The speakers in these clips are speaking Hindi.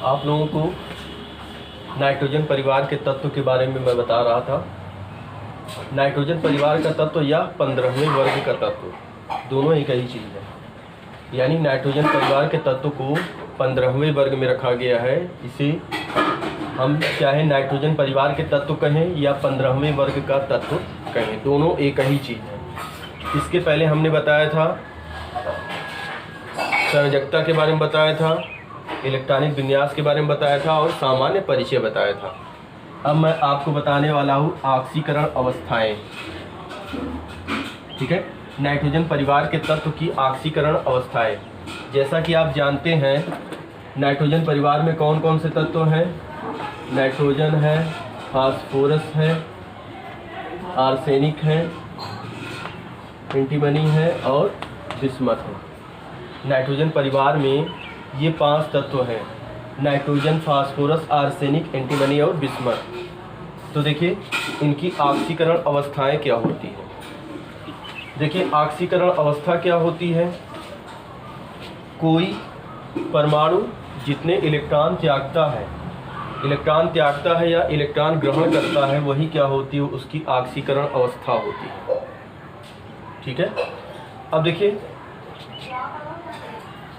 आप लोगों को नाइट्रोजन परिवार के तत्व के बारे में मैं बता रहा था। नाइट्रोजन परिवार का तत्व या 15वें वर्ग का तत्व दोनों एक ही चीज़ है। यानी नाइट्रोजन परिवार के तत्व को 15वें वर्ग में रखा गया है। इसे हम चाहे नाइट्रोजन परिवार के तत्व कहें या 15वें वर्ग का तत्व कहें, दोनों एक ही चीज़ है। इसके पहले हमने बताया था, संयोजकता के बारे में बताया था, इलेक्ट्रॉनिक विन्यास के बारे में बताया था और सामान्य परिचय बताया था। अब मैं आपको बताने वाला हूँ ऑक्सीकरण अवस्थाएं। ठीक है, नाइट्रोजन परिवार के तत्व की ऑक्सीकरण अवस्थाएं। जैसा कि आप जानते हैं, नाइट्रोजन परिवार में कौन कौन से तत्व हैं? नाइट्रोजन है, फास्फोरस है, आर्सेनिक है, एंटीमनी है और बिस्मथ है। नाइट्रोजन परिवार में ये 5 तत्व हैं: नाइट्रोजन, फास्फोरस, आर्सेनिक, एंटीमनी और बिस्मथ। तो देखिए इनकी ऑक्सीकरण अवस्थाएं क्या होती हैं। देखिए ऑक्सीकरण अवस्था क्या होती है। कोई परमाणु जितने इलेक्ट्रॉन त्यागता है या इलेक्ट्रॉन ग्रहण करता है, वही क्या होती है, उसकी ऑक्सीकरण अवस्था होती है। ठीक है, अब देखिए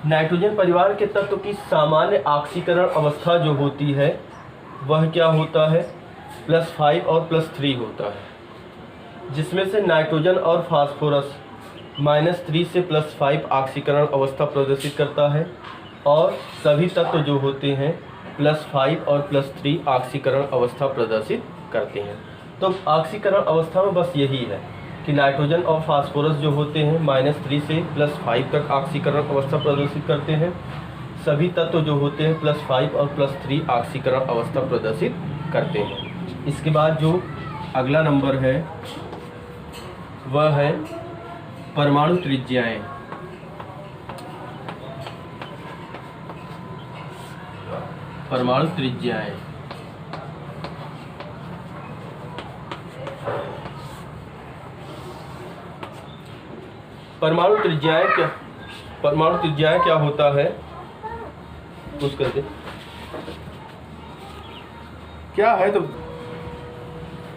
नाइट्रोजन परिवार के तत्व की सामान्य ऑक्सीकरण अवस्था जो होती है वह क्या होता है, +5 और +3 होता है, जिसमें से नाइट्रोजन और फास्फोरस -3 से +5 ऑक्सीकरण अवस्था प्रदर्शित करता है और सभी तत्व जो होते हैं +5 और +3 ऑक्सीकरण अवस्था प्रदर्शित करते हैं। तो ऑक्सीकरण अवस्था में बस यही है कि नाइट्रोजन और फास्फोरस जो होते हैं -3 से +5 तक ऑक्सीकरण अवस्था प्रदर्शित करते हैं। सभी तत्व जो होते हैं +5 और +3 ऑक्सीकरण अवस्था प्रदर्शित करते हैं। इसके बाद जो अगला नंबर है वह है परमाणु त्रिज्याएं। परमाणु त्रिज्याएं परमाणु त्रिज्याएं क्या होता है, कुछ करते क्या है। तो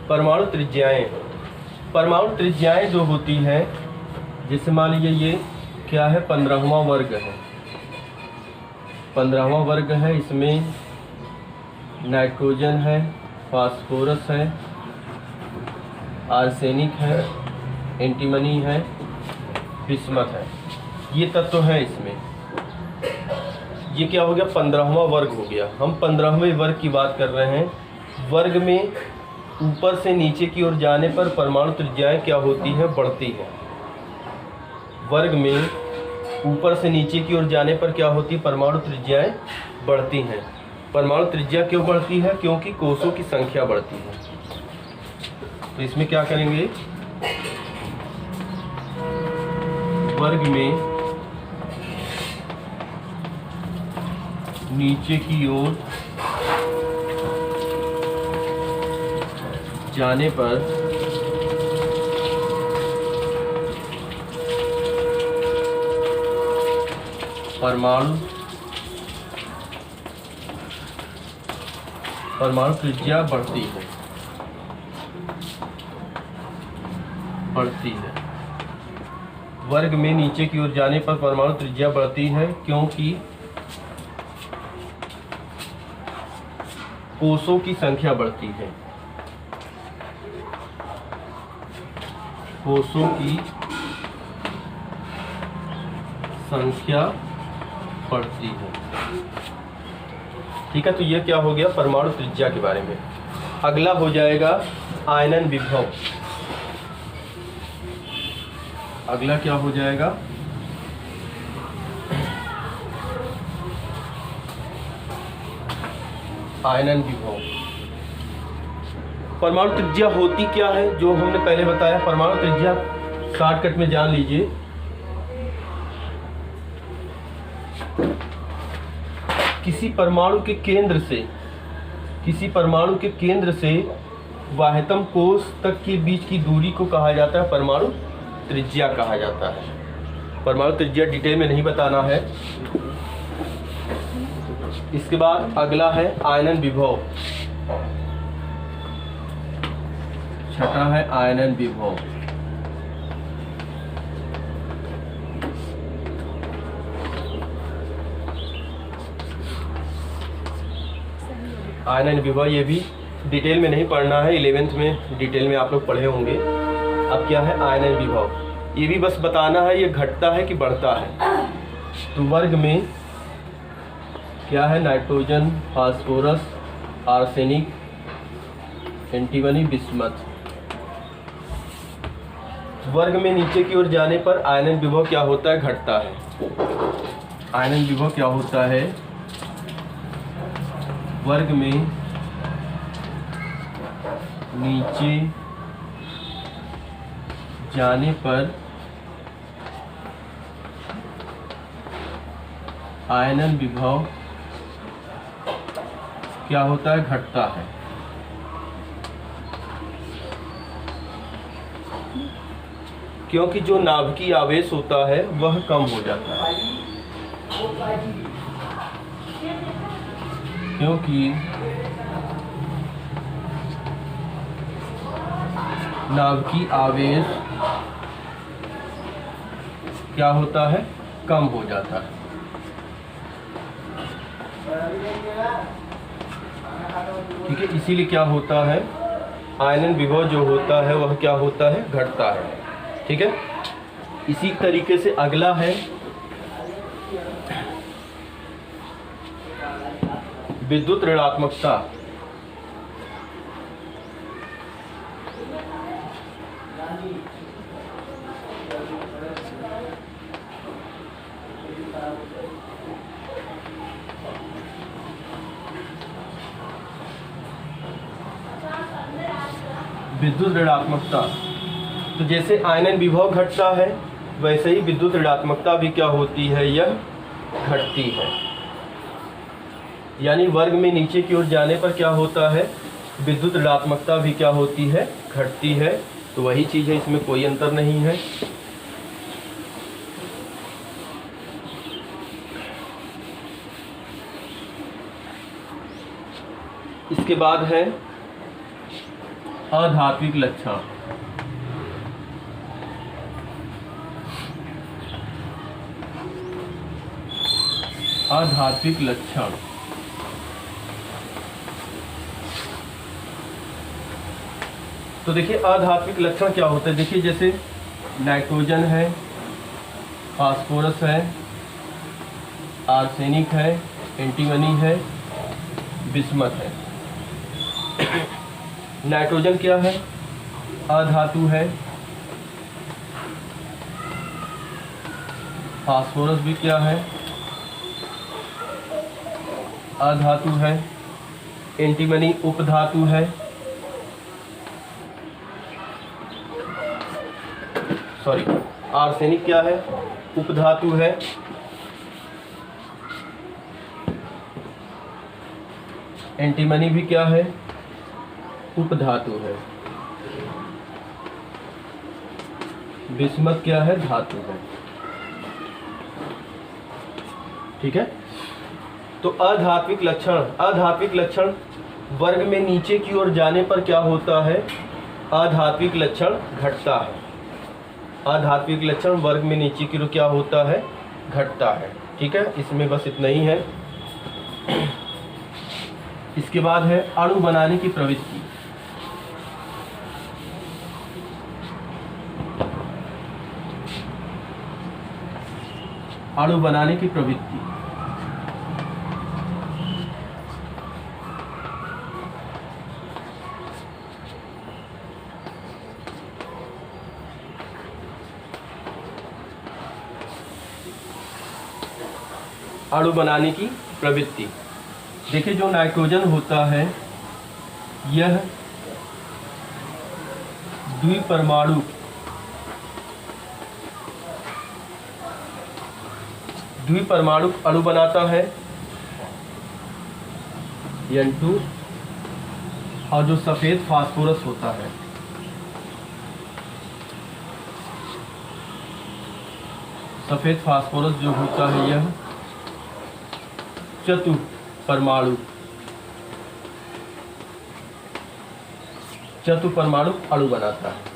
परमाणु त्रिज्याएं जो होती हैं, जैसे मान लीजिए ये क्या है, 15वां वर्ग है। 15वां वर्ग है, इसमें नाइट्रोजन है, फास्फोरस है, आर्सेनिक है, एंटीमनी है, बिस्मथ है। ये तत्व है इसमें। ये क्या हो गया, 15वां वर्ग हो गया। हम 15वें वर्ग की बात कर रहे हैं। वर्ग में ऊपर से नीचे की ओर जाने पर परमाणु त्रिज्याएं क्या होती हैं, बढ़ती हैं। वर्ग में ऊपर से नीचे की ओर जाने पर क्या होती है, परमाणु त्रिज्याएं बढ़ती हैं। परमाणु त्रिज्या क्यों बढ़ती है, क्योंकि कोषों की संख्या बढ़ती है। तो इसमें क्या करेंगे, वर्ग में नीचे की ओर जाने पर परमाणु त्रिज्या बढ़ती है। वर्ग में नीचे की ओर जाने पर परमाणु त्रिज्या बढ़ती है, क्योंकि कोषों की संख्या बढ़ती है। कोषों की संख्या बढ़ती है। ठीक है, तो ये क्या हो गया, परमाणु त्रिज्या के बारे में। अगला हो जाएगा आयनन विभव। अगला क्या हो जाएगा, आयनन विभव। परमाणु त्रिज्या होती क्या है, जो हमने पहले बताया। परमाणु त्रिज्या शॉर्टकट में जान लीजिए, किसी परमाणु के केंद्र से वाह्यतम कोष तक के बीच की दूरी को कहा जाता है परमाणु त्रिज्या कहा जाता है। परमाणु त्रिज्या डिटेल में नहीं बताना है, इसके बाद अगला है आयनन विभव। छठा है आयनन विभव। आयनन विभव ये भी डिटेल में नहीं पढ़ना है, 11th में डिटेल में आप लोग पढ़े होंगे। अब क्या है आयनन विभव, ये भी बस बताना है ये घटता है कि बढ़ता है। तो वर्ग में क्या है, nitrogen, phosphorus, arsenic, antimony, bismuth. वर्ग में नीचे की ओर जाने पर आयनन विभव क्या होता है, घटता है। आयनन विभव क्या होता है, वर्ग में नीचे जाने पर आयनन विभव क्या होता है, घटता है। क्योंकि जो नाभिकीय आवेश होता है वह कम हो जाता है। क्योंकि नाभिकीय आवेश क्या होता है, कम हो जाता है। ठीक है, इसीलिए क्या होता है, आयनन विभव जो होता है वह क्या होता है, घटता है। ठीक है, इसी तरीके से अगला है विद्युत ऋणात्मकता। विद्युत ऋणात्मकता, तो जैसे आयनन विभव घटता है वैसे ही विद्युत ऋणात्मकता भी क्या होती है, यह घटती है। यानी वर्ग में नीचे की ओर जाने पर क्या होता है, विद्युत ऋणात्मकता भी क्या होती है, घटती है। तो वही चीज़ है, इसमें कोई अंतर नहीं है। इसके बाद है अधात्विक लक्षण। अधात्विक लक्षण, तो देखिए अधात्विक लक्षण क्या होता है। देखिए जैसे नाइट्रोजन है, फास्फोरस है, आर्सेनिक है, एंटीमनी है, बिस्मथ है। नाइट्रोजन क्या है, अधातु है। फास्फोरस भी क्या है, अधातु है। एंटीमनी उपधातु है। सॉरी, आर्सेनिक क्या है, उपधातु है। एंटीमनी भी क्या है, उपधातु है। बिस्मथ क्या है, धातु है। ठीक है, तो अधात्विक लक्षण, अधात्विक लक्षण वर्ग में नीचे की ओर जाने पर क्या होता है, अधात्विक लक्षण घटता है। अधात्विक लक्षण वर्ग में नीचे की ओर क्या होता है, घटता है। ठीक है, इसमें बस इतना ही है। इसके बाद है अणु बनाने की प्रवृत्ति। अणु बनाने की प्रवृत्ति, अणु बनाने की प्रवृत्ति। देखिए जो नाइट्रोजन होता है यह द्विपरमाणु अणु बनाता है, N2। और जो सफेद फास्फोरस होता है, सफेद फास्फोरस जो होता है यह परमाणु चतुपरमाणु अणु बनाता है।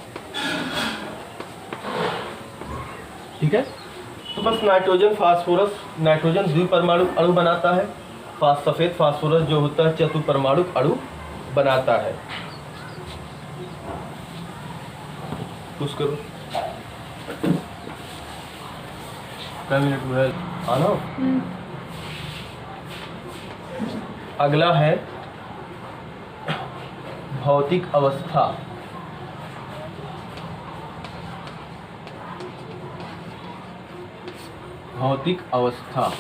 ठीक है, तो बस नाइट्रोजन फास्फोरस, नाइट्रोजन द्विपरमाणु अणु बनाता है, सफ़ेद फास्फोरस जो होता है चतुपरमाणु अणु बनाता है। कुछ करो, क्या मिनट हुआ है आना। अगला है भौतिक अवस्था। भौतिक अवस्था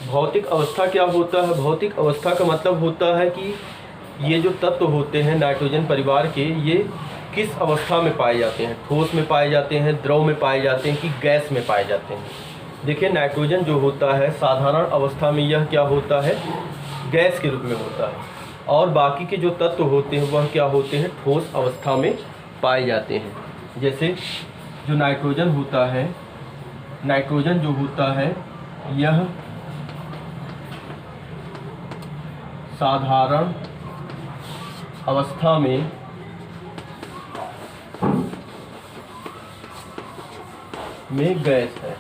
भौतिक अवस्था क्या होता है? भौतिक अवस्था का मतलब होता है कि ये जो तत्व होते हैं नाइट्रोजन परिवार के, ये किस अवस्था में पाए जाते हैं। ठोस में पाए जाते हैं, द्रव में पाए जाते हैं कि गैस में पाए जाते हैं। देखिए, नाइट्रोजन जो होता है साधारण अवस्था में यह क्या होता है, गैस के रूप में होता है, और बाकी के जो तत्व होते हैं वह क्या होते हैं, ठोस अवस्था में पाए जाते हैं। जैसे जो नाइट्रोजन होता है, नाइट्रोजन जो होता है यह साधारण अवस्था में गैस है,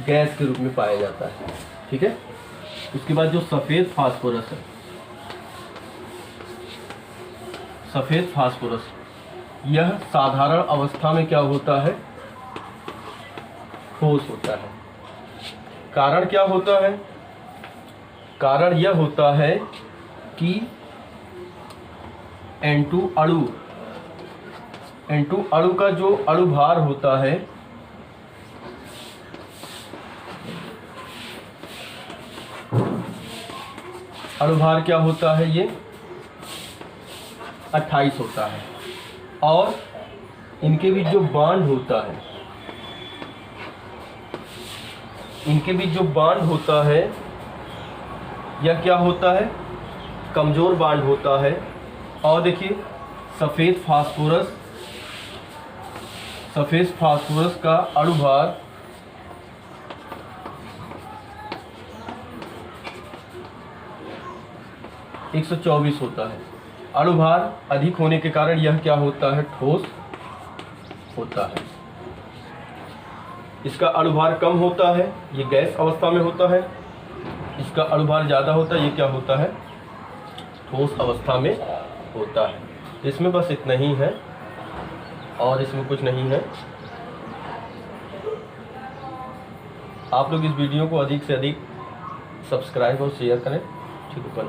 गैस के रूप में पाया जाता है। ठीक है, उसके बाद जो सफ़ेद फास्फोरस है, सफ़ेद फास्फोरस यह साधारण अवस्था में क्या होता है, ठोस होता है। कारण क्या होता है? कारण यह होता है कि N2 अणु का जो अणु भार होता है अणुभार क्या होता है, ये 28 होता है, और इनके बीच जो बांड होता है, इनके बीच जो बांड होता है यह क्या होता है, कमजोर बांड होता है। और देखिए सफ़ेद फास्फोरस का अणुभार 124 होता है। अणुभार अधिक होने के कारण यह क्या होता है, ठोस होता है। इसका अणुभार कम होता है, ये गैस अवस्था में होता है। इसका अणुभार ज़्यादा होता है, ये क्या होता है, ठोस अवस्था में होता है। इसमें बस इतना ही है और इसमें कुछ नहीं है। आप लोग इस वीडियो को अधिक से अधिक सब्सक्राइब और शेयर करें। ठीक है।